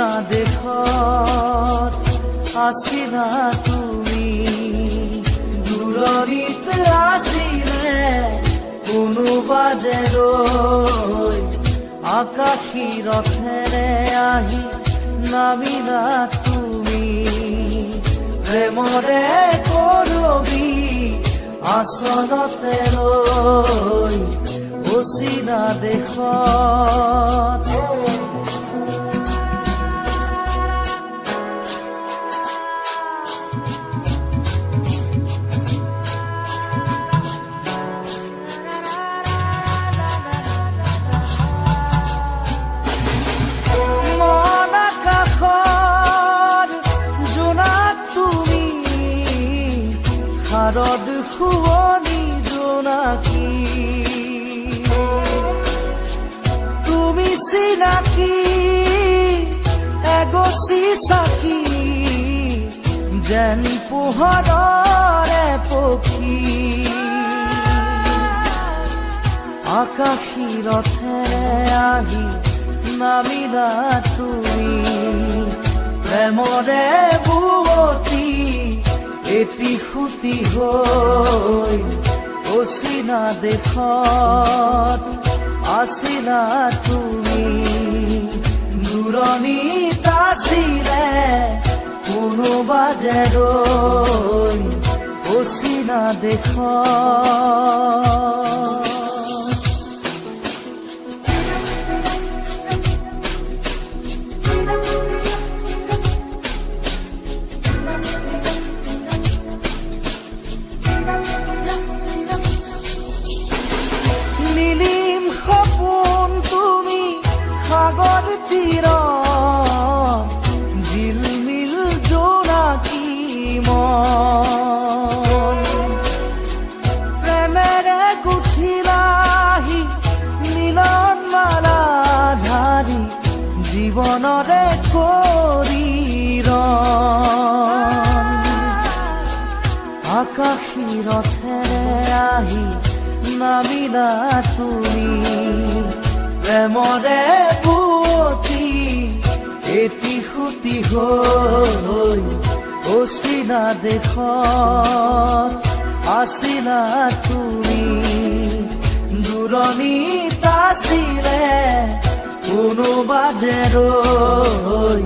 অচিনা দেশত আছিলা তুমি, দূৰণিত আছিলে কোনোবা যে ৰৈ, আকাশী ৰথেৰে আহি নামিলা তুমি, প্ৰেমৰে কৰবি আচলতে ৰৈ অচিনা দেশত। হাৰত শুৱনি জোনাকী, তুমি চিনাকি এগছি চাকি, যেন পোহৰৰে পক্ষী, আকাশী ৰথেৰে আহি নামিলা তুমি, প্ৰেমৰে বুৱতী এটি সুতি হৈ অচিনা দেশত আছিলা তুমি, দূৰণিত আছিলে কোনোবা যে ৰৈ অচিনা দেশত। নীলিম সপোন তুমি সাগৰ তীৰত, ঝিলমিল জোনাকী মন, প্ৰেমেৰে গুঠিলাহি মিলন মালা ধাৰি, জীৱনৰে কৰি ৰণ, আকাশী ৰথেৰে আহি নামিলা তুমি, প্ৰেমৰে বুৱতী এটি সুতি হৈ অচিনা দেশত আছিলা তুমি, দূৰণিত আছিলে কোনোবা যে ৰৈ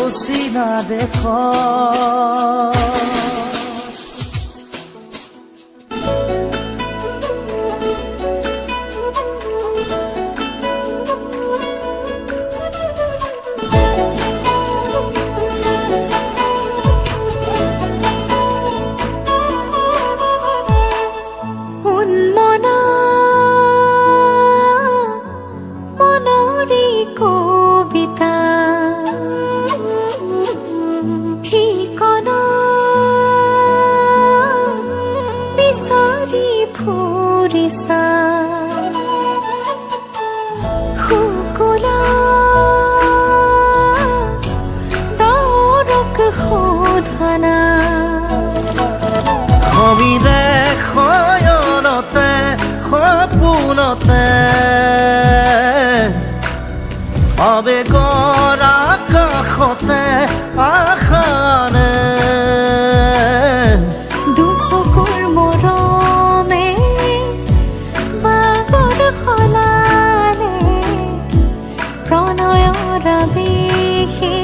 অচিনা দেশত। কবিতা ঠিকনা বিচাৰি ফুৰিছা, শুকুলা দৰক শোধনা, সমীৰে শয়নতে সপোনতে, আবেগৰ আকাশতে আশানে, দুচকুৰ মৰমে বাগৰ সলালে, প্ৰণয়ৰ আবেশে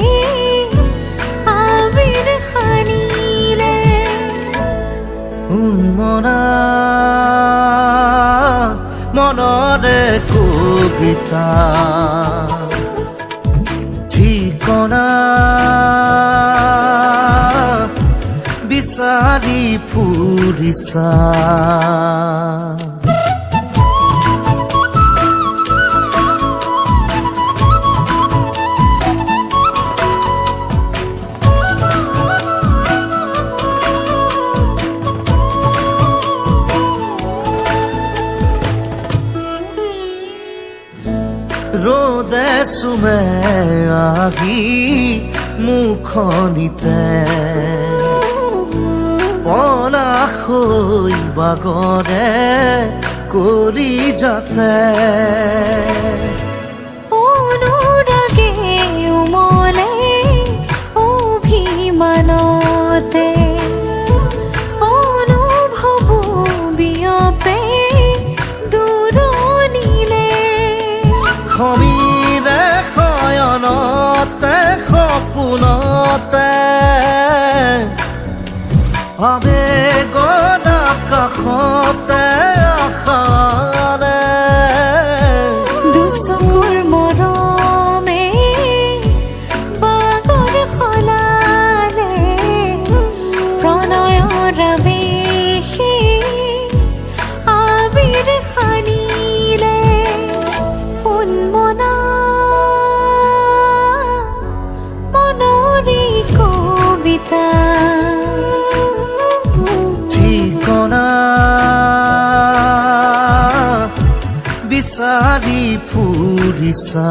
আবিৰ সানিলে, উন্মনা মনৰে কবিতা ঠিকনা বিচাৰি ফুৰিছা। ৰ'দে চুমে আহি মুখনিতে, পলাশ হৈ বাগৰে কৰি যাতে, অনুৰাগে উমলে আবেগৰ আকাশতে আশাৰে দুচকুৰ মৰমে বাগৰ সলালে প্ৰণয়ৰ আৱেশে আবিৰ সানিলে উন্মনা মনৰে কবিতা ঠিকনা বিচাৰি ফুৰিছা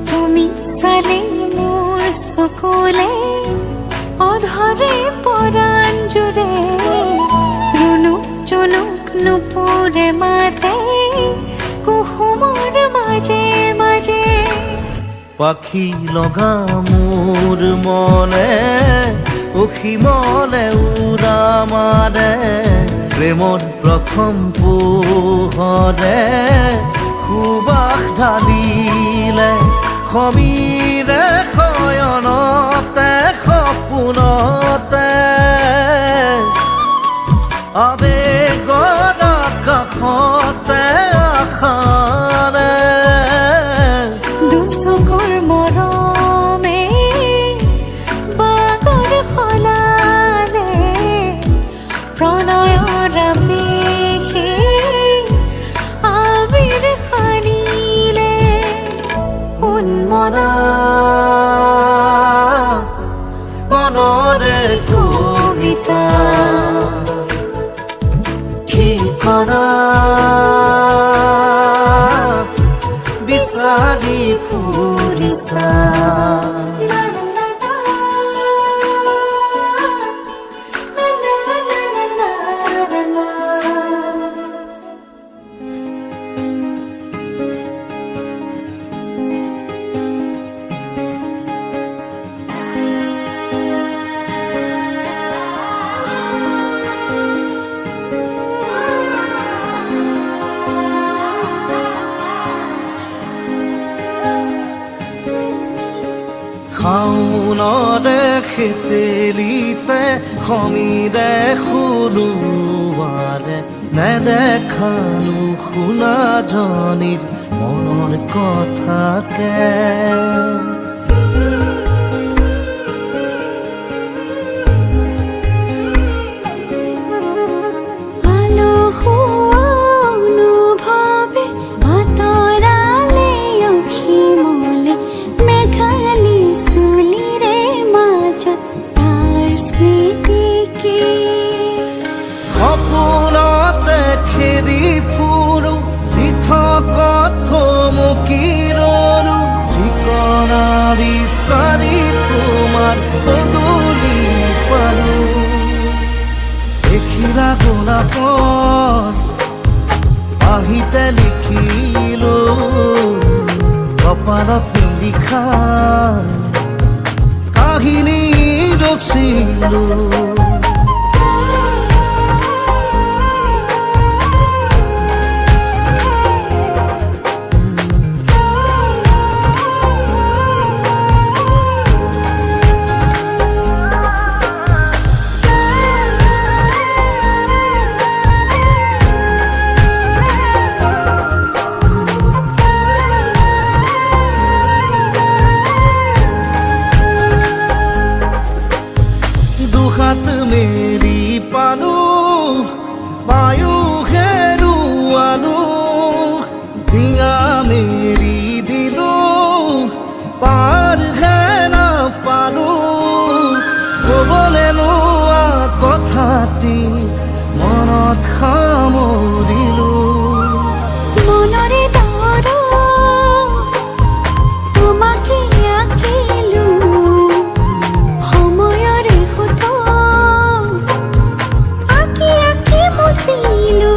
তুমি চালে মোৰ চকুলে অধৰে পৰাণ জুৰে ৰুণুক জুনুক নুপুৰে মাতে কুসুমৰ মাজে মাজে পাখি লগা মোৰ মনে অসীমলে উৰা মাৰে প্ৰেমৰ প্ৰথম পোহৰে সুবাস ঢালিলে সমীৰে শয়নতে সপোনতে আবেগৰ আকাশতে আশাৰে দুচকুৰ মৰমে বাগৰ সলালে প্ৰণয়ৰ আৱেশে আবিৰ সানিলে উন্মনা মনৰে কবিতা ঠিকনা বিচাৰি ফুৰিছা শাওনৰে খেতেলিতে সমীৰে সুৰুৱাৰে নেদেখালো শুনা জনীৰ মনৰ কথাকে অনুভৱে আঁতৰালে অসীমলে মেঘালী চুলিৰে মাজত তাৰ স্মৃতিকে সপোনতে খেদি ফুৰো পৃথকত থমকি ৰলো ঠিকনা বিচাৰি তোমাৰ পদূলি পালো দেখিলা গোলাপৰ আহিতে লিখিলো কপালত নিলিখা কাহিনী ৰচিলো দুহাত মেৰি পালো বায়ু হেৰুৱালো ডিঙা মেৰি দিলো পাৰ হে নাপালো ক'বলে লোৱা কথাটি মনত সামৰিলো মনৰে দৰ তোমাকে আঁকিলো সময়ৰে সুত আঁকি আঁকি মুচিলো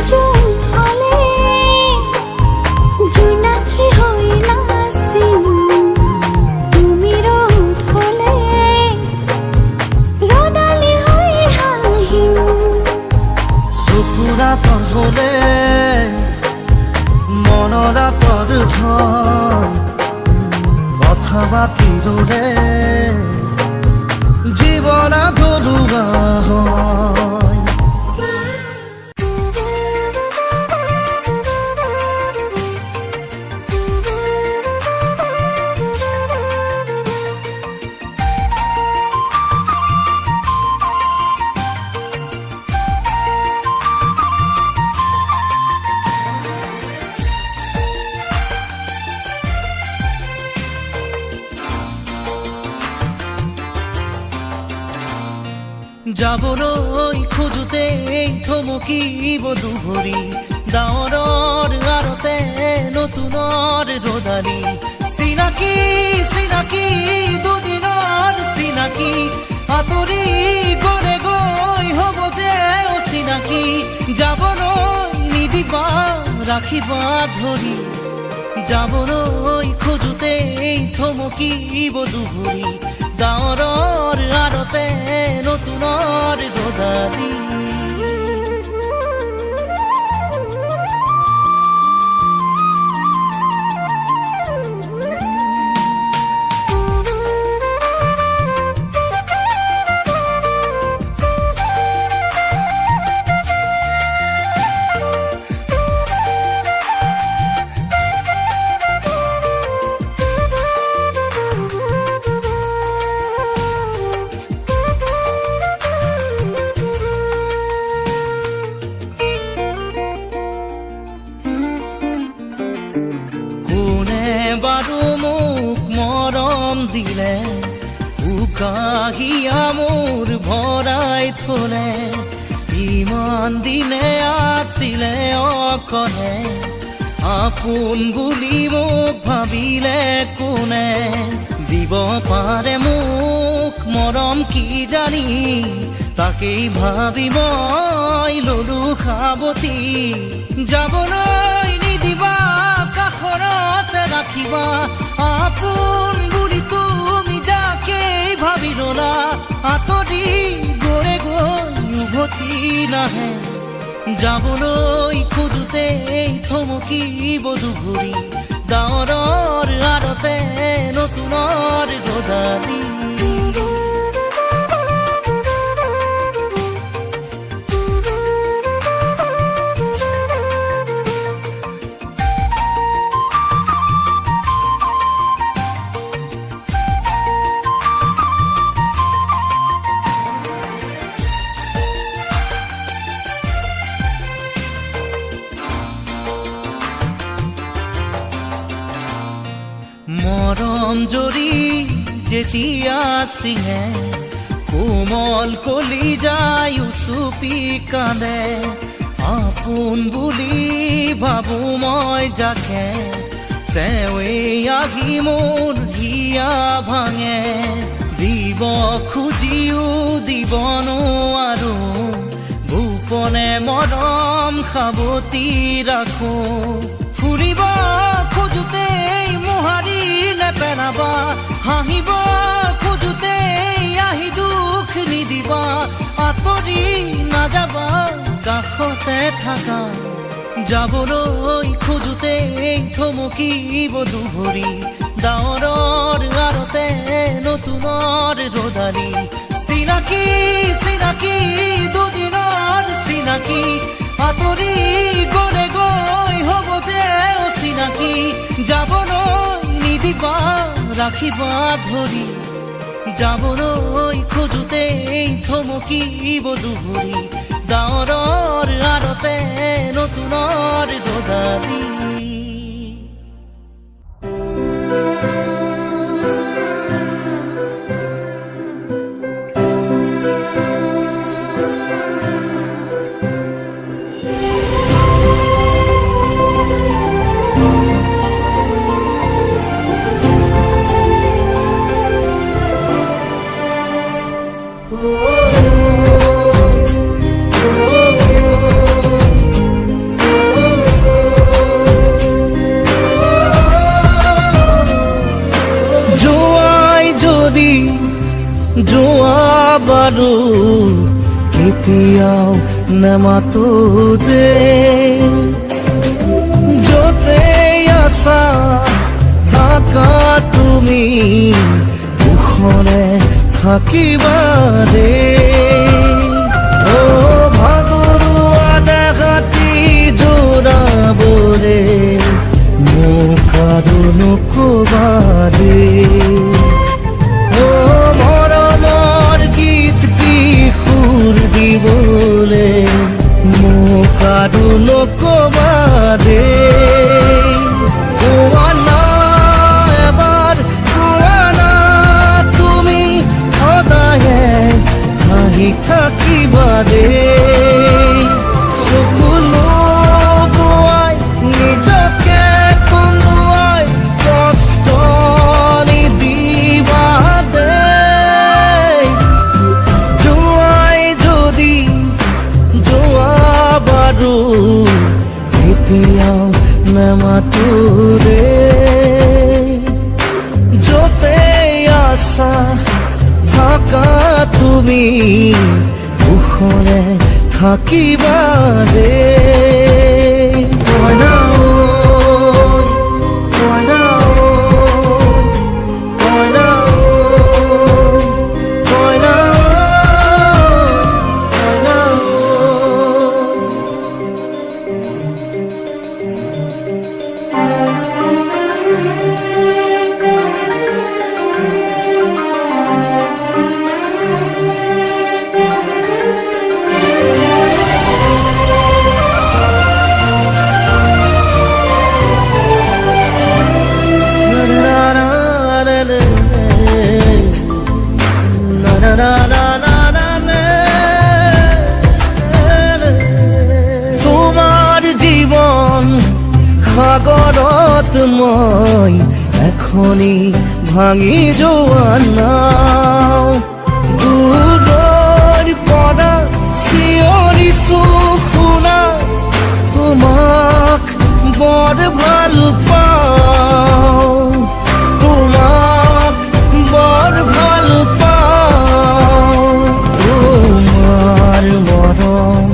উজুম হলে জোনাকি হৈ নাচিম তুমি ৰ'দ হলে ৰ'দালি হৈ হাঁহিম চকুৰ আঁতৰ হলে মনৰ আঁতৰ হয় কথা বাকীৰে জীৱন আধৰুৱা হয় যাবলৈ খোজোতে থমকিব দুভৰি ডাৱৰৰ আৰতে নতুনৰ ৰ'দালি চিনাকি চিনাকি দুদিনৰ চিনাকি আঁতৰি গ'লে গৈ হ'ব যে অচিনাকি যাবলৈ নিদিবা ৰাখিবা ধৰি যাবলৈ খোজোতে থমকিব দুভৰি ডাৱৰৰ আৰতে নতুনৰ ৰ'দালি বাৰু মোক মৰম দিলে উকাহিয়া মোৰ ভৰাই থলে ইমান দিনে আছিলে অকলে আপোন বুলি মোক ভাবিলে কোনে দিব পাৰে মোক মৰম কি জানি তাকেই ভাবি মই ললো সাৱতি যাবলৈ নিদিবা কাষৰতে ৰাখিবা আপোন বুলি তুমি যাকেই ভাবি ললা আঁতৰি গৈ গৈ উভতি নাহে যাবলৈ খোজোতে থমকিব দুভৰি ডাৱৰৰ আৰতে নতুনৰ ৰ'দালি মৰম জৰি যেতিয়া চিঙে কোমল কলি যায় উচুপি কান্দে আপোন বুলি ভাবো মই যাকে তেওঁৱেই আহি মোৰ হিয়া ভাঙে দিব খুজিও দিব নোৱাৰো গোপনে মৰম সাৱতি ৰাখো ফুৰিব খোজোতে মোহাৰি নেপেলাবা হাঁহিব খোজোতে আহি দুখ নিদিবা আঁতৰি নাযাবা কাষতে থাকা যাবলৈ খোজোতে থমকিব দুভৰি ডাৱৰৰ আৰতে নতুনৰ ৰ'দালি চিনাকি চিনাকি দুদিনৰ চিনাকি আঁতৰি গ'লে গৈ হ'ব যে অচিনাকি যাবলৈ নিদিবা ৰাখিবা ধৰি যাবলৈ খোজোতে থমকিব দুভৰি ডাৱৰৰ আৰতে নতুনৰ ৰ'দালি বাৰু কেতিয়াও নেমাতো দে য'তে আছা থাকা তুমি দুখনে থাকিবা দে ও ভাগৰুৱা দেহাতি জোৰাবৰে মোক আৰু নকবা দে ও মৰমৰ গীতটি সুৰ দিবলে মোক আৰু নকবা দে কোৱা না এবাৰ কোৱা না তুমি সদায়ে হাঁহি থাকিবা দে চকুলো বোৱাই নিজকে কন্দুৱাই কষ্ট নিদিবা দে যোৱাই যদি যোৱা বাৰু কেতিয়াও নেমাতো ৰে য'তে আছা থাকা তুমি দুখনে থাকিবা দে কইনা ঐ, কইনা ঐ, কইনা ঐ, কইনা ঐ, কইনা ঐ। তোমার জীবন সাগৰত মই এখনি ভাঙি যোৱা নাও দূৰৰ পৰা চিঞৰিছো শুনা তোমাক বৰ ভাল পাওঁ তোমাক বৰ ভাল পাওঁ তোমাৰ মৰম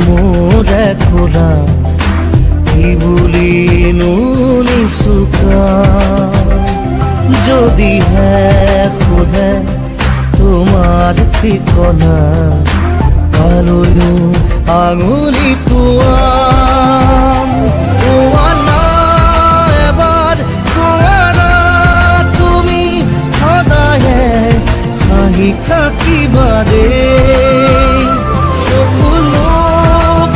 মোৰ একোলা কি বুলি নুনিচুকা যদিহে সোধে তোমাৰ ঠিকনা কালৈনো আঙুলি তোৱাম কোৱা না এবাৰ কোৱা না তুমি সদায়ে হাঁহি থাকিবা দে চকুলো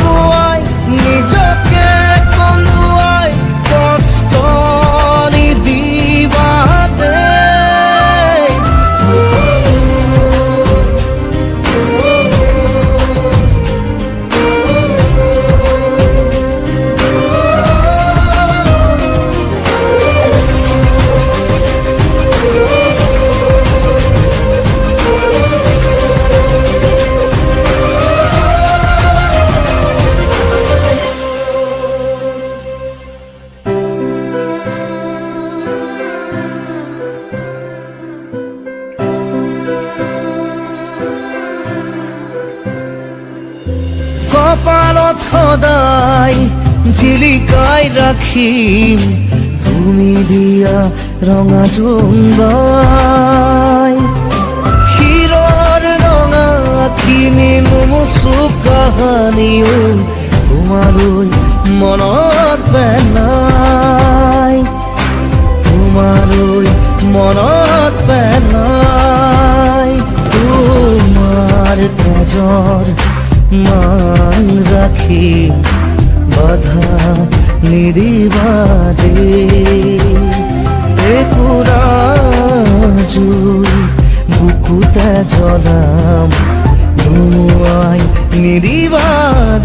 বোৱাই নিজকে কন্দুৱাই কষ্ট নিদিবা দে কপালত সদায় জিলিকাই ৰাখিম তুমি দিয়া ৰঙা জোনবাই ক্ষীৰৰ ৰঙা কিনি নুমুচু কাহানিও তোমালৈ মনত পেলাই তোমালৈ মনত পেলাই তোমাৰ তেজৰ মান ৰাখি বাধা নিদিবা দে একুৰা জুই বুকুতে জ্বলাম নুমুৱাই নিদিবা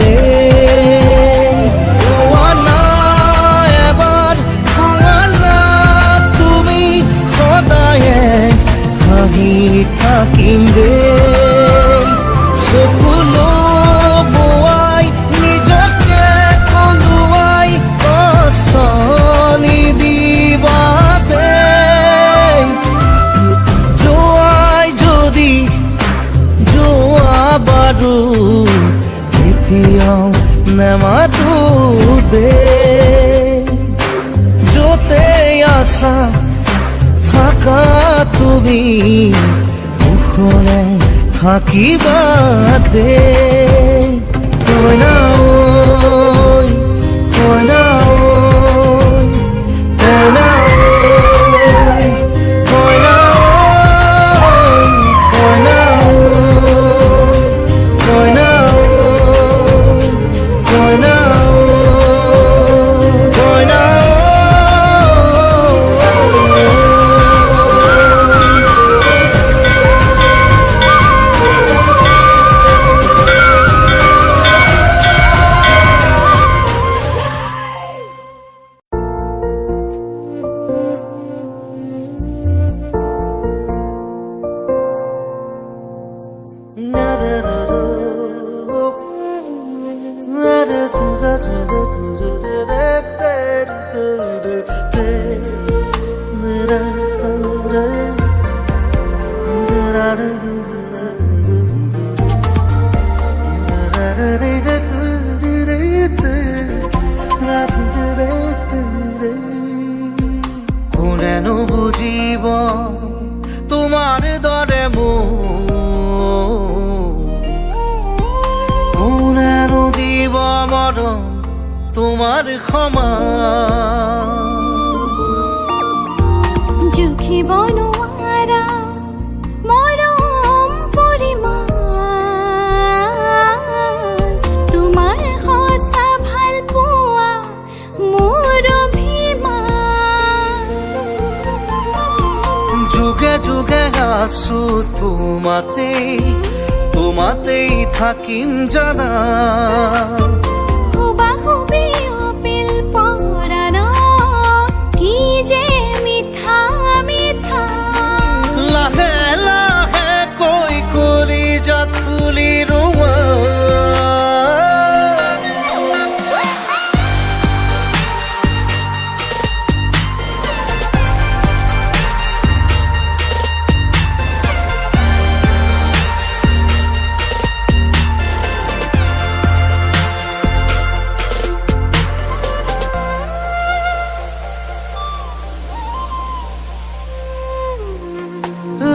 দে কোৱা না এবাৰ কোৱা না তুমি সদায়ে হাঁহি থাকিম দে চকুলো বোৱাই নিজকে কন্দুৱাই কষ্ট নিদিবা দে যোৱাই যদি নেমাতোতে য'তে আছা থাকা তুমি কুশলে থাকিবা দে কইনা ঐ কইনা ঐ কইনা ঐ কইনা ঐ কইনা ঐ কইনা ঐ কইনা ঐ কইনা কোনেনো বুজিব তোমাৰ দৰে কোনেনো দিব মৰম তোমাৰ সমান জুখিব নোৱাৰা মৰম পৰিমাণ তোমাৰ সঁচা ভাল পোৱা মোৰ অভিমান যুগে যুগে আছো তোমাতেই থাকিম জানা হুবাহুবি অপিল পৰাণ কি যে মিঠা মিঠা লাহে লাহে কৈ কৰি যাত তুলি ৰোৱা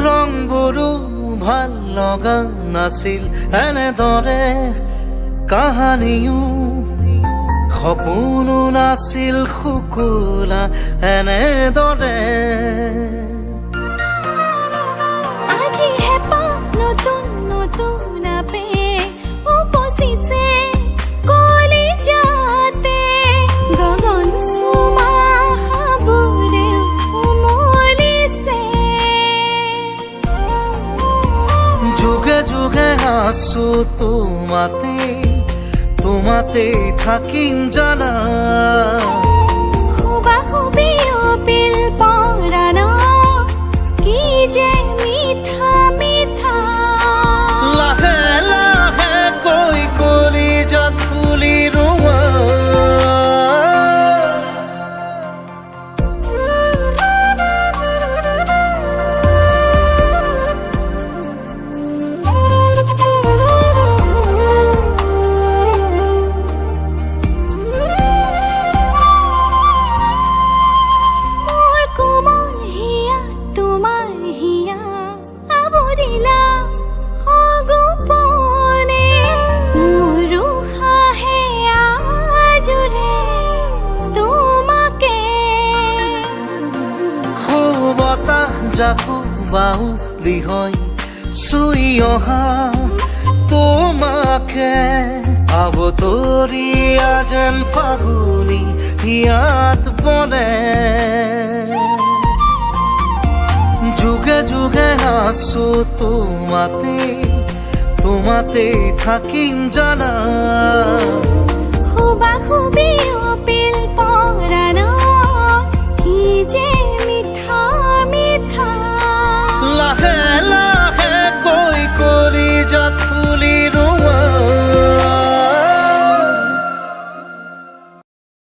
ৰংবোৰো ভাল লগা নাছিল এনেদৰে কাহানিও সপোনো নাছিল শুকুলা এনেদৰে আজি হেঁপাহ নতুন নতুন আবেগ উপচিছে কলিজাতে গগন চুমা আশাবোৰে উমলিছে যুগে যুগে আছো তোমাতেই থাকিম জানা হুবাহুবি অপিল পৰাণ কি যে মিঠা মিঠা লাহে লাহে কৈ কৰি যাত তুলি ৰোৱা মোৰ কোমল হিয়া তোমাৰ হিয়া আৱৰিলা সগোপনে মোৰ উশাহে আজোৰে তোমাকে বতাহ জাকো বাউলি হয় চুই অহা তোমাকে আবতৰীয়া যেন ফাগুনি হিয়াত বনে যুগে যুগে আছো তোমাতেই থাকিম জানা